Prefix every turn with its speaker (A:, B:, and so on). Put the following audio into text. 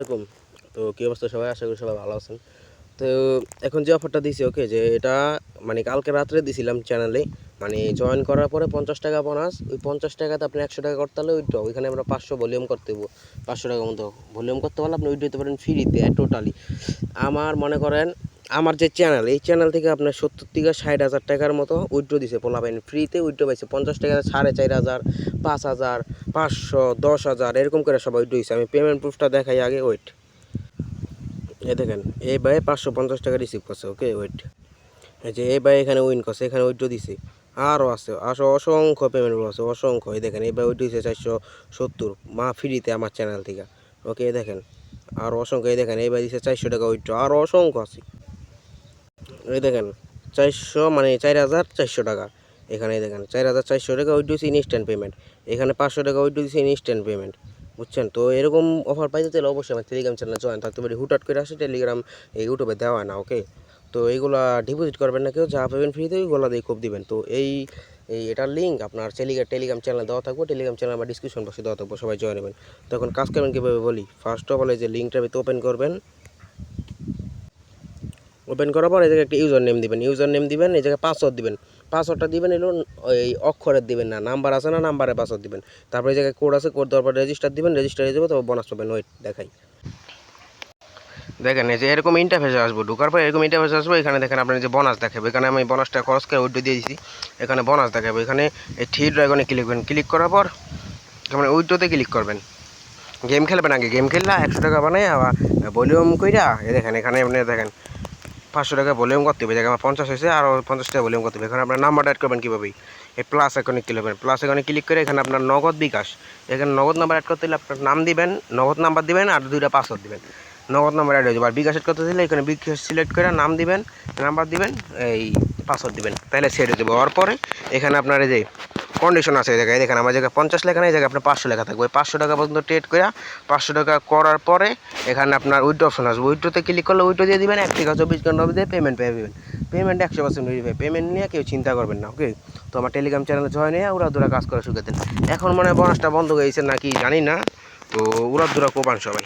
A: এরকম তো কি অবস্থা সবাই, আশা করি সবাই ভালো আছেন। তো এখন যে অফারটা দিছি ওকে, যে এটা মানে কালকে রাত্রে দিছিলাম চ্যানেলে, মানে জয়েন করার পরে 50 টাকা বোনাস। ওই 50 টাকাতে আপনি 100 টাকা করতে হলে উইথড্র, ওইখানে আমরা 500 ভলিউম করতে হবো। 500 টাকা মতো ভলিউম করতে পারলে আপনি উইথড্র দিতে পারেন ফ্রিতে টোটালি। আমার মনে করেন আমার যে চ্যানেল, এই চ্যানেল থেকে আপনার 70 থেকে 60 হাজার টাকার মতো উইথড্র দিছে পোলাপাইন, ফ্রিতে উইথড্র পাইছে। 50 টাকা 4,500, 5,000, 500, 10,000 এরকম করে সবাই উইথড্র দিচ্ছে। আমি পেমেন্ট প্রুফটা দেখাই আগে, ওয়েট। এই দেখেন, এই ভাই 550 টাকা রিসিভ করছে, ওকে ওয়েট। এই যে এই ভাই এখানে উইন করছে, এখানে উইথড্র দিছে। আরও আছে, অসংখ্য পেমেন্ট আছে, অসংখ্য। এই দেখেন এই ভাই উইথড্র দিছে 470 ফ্রিতে আমার চ্যানেল থেকে, ওকে। এই দেখেন আরও অসংখ্য। এই দেখেন এই ভাই দিছে 400 টাকা উইথড্র, আরও অসংখ্য আছে। এই দেখেন 400 মানে 4,400 টাকা। এখানে দেখেন 4,400 টাকা উইথড্র দিচ্ছে ইনস্ট্যান্ট পেমেন্ট। এখানে 500 টাকা উইথড্র দিচ্ছে ইনস্ট্যান্ট পেমেন্ট, বুঝছেন? তো এরকম অফার পাইতে তাহলে অবশ্যই আমার টেলিগ্রাম চ্যানেলে জয়েন থাকতে পারি। হুটহাট করে আসে টেলিগ্রাম, এই ইউটিউবে দেওয়া না, ওকে। তো এইগুলা ডিপোজিট করবেন না কেউ, যা পাবেন ফ্রিতে ওইগুলো দিয়ে খুব দিবেন। তো এটার লিঙ্ক আপনার টেলিগ্রাম চ্যানেলে দেওয়া থাকবো। টেলিগ্রাম চ্যানেল আমার ডিসক্রিপশন বক্সে দেওয়া থাকবো, সবাই জয়েন হবেন। তখন কাজ করবেন কীভাবে বলি। ফার্স্ট অফ অল এই যে লিঙ্কটা ওপেন করবেন। ওপেন করার পর এই জায়গায় একটা ইউজার নেম দিবেন, এই জায়গায় পাসওয়ার্ড দিবেন। পাসওয়ার্ডটা দিবেন এলো ওই অক্ষরের দিবেন না, নাম্বার আছে না, নাম্বারে পাসওয়ার্ড দিবেন। তারপরে এই জায়গায় কোড আছে, কোড দেওয়ার পর রেজিস্টার দিবেন, রেজিস্টার হয়ে যাবে, তবে বোনাস পাবেন। ওয়েট দেখাই। দেখেন এই যে এরকম ইন্টারফেসে আসবো, ঢোকার পর এরকম ইন্টারফেসে আসবো। এখানে দেখেন আপনার যে বোনাস দেখাবে, এখানে আমি বোনাসটা খরচ করে উইথড্র দিয়ে দিয়েছি। এখানে বোনাস দেখাবে, এখানে এই থ্রি ড্রাগনে ক্লিক করবেন। ক্লিক করার পর মানে উইথড্রতে ক্লিক করবেন। গেম খেলবেন, আগে গেম খেললা 100 টাকা বানাই আবার ভলিউম কইরা দেখেন এখানে আপনি দেখেন 500 টাকা ভলিউম করতে হবে। জায়গায় আমার 50 হয়েছে, আরও 50 টাকা ভলিউম করতে হবে। এখানে আপনার নাম্বারটা অ্যাড করবেন কীভাবে, এই প্লাস আইকনে ক্লিক করবেন। প্লাস আইকনে ক্লিক করে এখানে আপনার নগদ বিকাশ, এখানে নগদ নাম্বার অ্যাড করতে হলে আপনার নাম দিবেন, নগদ নাম্বার দিবেন, আর 2টা পাসওয়ার্ড দিবেন। নগদ নাম্বার অ্যাড হয়ে যাবে। আর বিকাশ অ্যাড করতে দিলে এখানে বিকাশ সিলেক্ট করে নাম দিবেন, নাম্বার দিবেন, এই পাসওয়ার্ড দিবেন, তাহলে সেট হয়ে যাবে। হওয়ার পরে এখানে আপনার এই যে কন্ডিশন আছে, এই জায়গায় দেখেন আমার জায়গায় 50 লেখা নেই, এই জায়গায় আপনার 500 লেখা থাকবে। 500 টাকা পর্যন্ত ট্রেড করে 500 টাকা করার পরে এখানে আপনার উইথড্র অপশন আসবে। উইথড্রতে ক্লিক করলে উইথড্র দিয়ে দিবেন। 1 থেকে 24 ঘন্টার মধ্যে পেমেন্ট পেয়ে যাবেন। পেমেন্ট 100% হয়ে যাবে। পেমেন্ট নিয়ে কেউ চিন্তা করবেন না, ওকে। তো আমার টেলিগ্রাম চ্যানেলে জয়েন হয়ে ওরা দুরা কাজ করা শুরু করে দেন। এখন মনে হয় বোনাসটা বন্ধ হয়ে গেছে নাকি জানি না, তো ওরা দুরা কোপান সবাই।